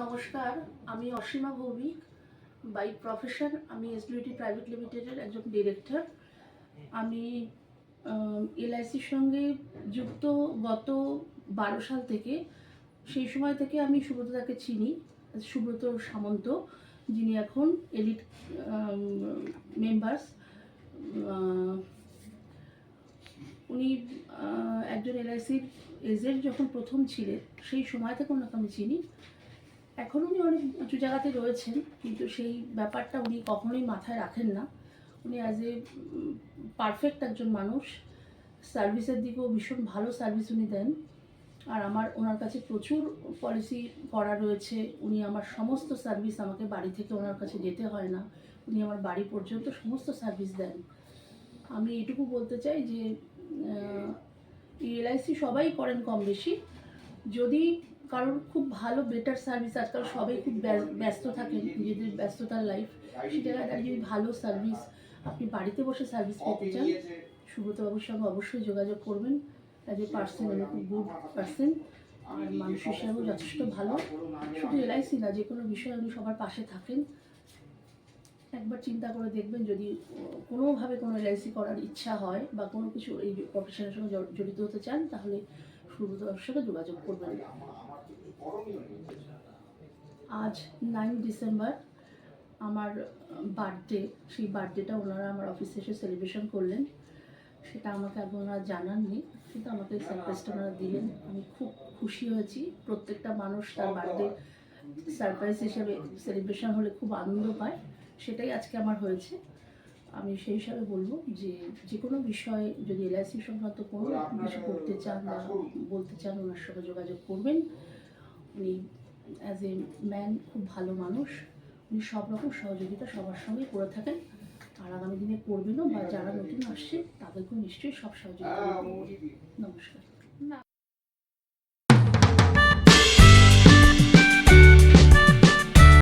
নমস্কার, আমি Asima Bhowmik. By profession আমি এসবিউটি প্রাইভেট লিমিটেডের একজন ডিরেক্টর। আমি এলআইসির সঙ্গে যুক্ত গত 12 সাল থেকে। সেই সময় থেকে আমি সুব্রতদাকে চিনি, সুব্রত সামন্ত, যিনি এখন এলিট মেম্বার্স। উনি একজন এলআইসির এজেন্ট যখন প্রথম ছিলেন, সেই সময় থেকে ওনাকে আমি চিনি। এখন উনি অনেক উঁচু জায়গাতে রয়েছেন, কিন্তু সেই ব্যাপারটা উনি কখনোই মাথায় রাখেন না। উনি অ্যাজ এ পারফেক্ট একজন মানুষ, সার্ভিসের দিকেও ভীষণ ভালো সার্ভিস উনি দেন। আর আমার ওনার কাছে প্রচুর পলিসি করা রয়েছে। উনি আমার সমস্ত সার্ভিস, আমাকে বাড়ি থেকে ওনার কাছে যেতে হয় না, উনি আমার বাড়ি পর্যন্ত সমস্ত সার্ভিস দেন। আমি এটুকু বলতে চাই যে এলআইসি সবাই করেন কম বেশি। যদি কারোর খুব ভালো বেটার সার্ভিস, আজকাল সবাই খুব ব্যস্ত থাকেন, নিজেদের ব্যস্ততার লাইফ, সেটা যদি ভালো সার্ভিস আপনি বাড়িতে বসে সার্ভিস পেতে চান, সুব্রতবাবুর সঙ্গে অবশ্যই যোগাযোগ করবেন। অ্যাজ এ পার্সন উনি খুব গুড পার্সন, আর মানুষ হিসাবেও যথেষ্ট ভালো। শুধু এলআইসি না, যে কোনো বিষয়ে উনি সবার পাশে থাকেন। একবার চিন্তা করে দেখবেন, যদি কোনোভাবে কোনো এলআইসি করার ইচ্ছা হয় বা কোনো কিছু এই প্রফেশনের সঙ্গে জড়িত হতে চান, তাহলে সুব্রতবাবুর সঙ্গে যোগাযোগ করবেন। আজ 9 ডিসেম্বর আমার বার্থডে। সেই বার্থডেটা ওনারা আমার অফিসে এসে সেলিব্রেশন করলেন। সেটা আমাকে আগে ওনারা জানাননি, কিন্তু আমাকে সারপ্রাইজটা ওনারা দিলেন। আমি খুব খুশি হয়েছি। প্রত্যেকটা মানুষ তার বার্থডে সারপ্রাইজ হিসেবে সেলিব্রেশন হলে খুব আনন্দ পায়, সেটাই আজকে আমার হয়েছে। আমি সেই হিসাবে বলবো যে যে কোনো বিষয়ে যদি এলআইসি সংক্রান্ত কোনো কিছু করতে চান বা বলতে চান, ওনার সঙ্গে যোগাযোগ করবেন। উনি অ্যাজ এ ম্যান খুব ভালো মানুষ। উনি সব রকম সহযোগিতা সবার সঙ্গেই করে থাকেন, আর আগামী দিনে করবেনও, বা যারা নতুন আসছে তাদেরকেও নিশ্চয়ই সব সহযোগিতা করবেন। নমস্কার।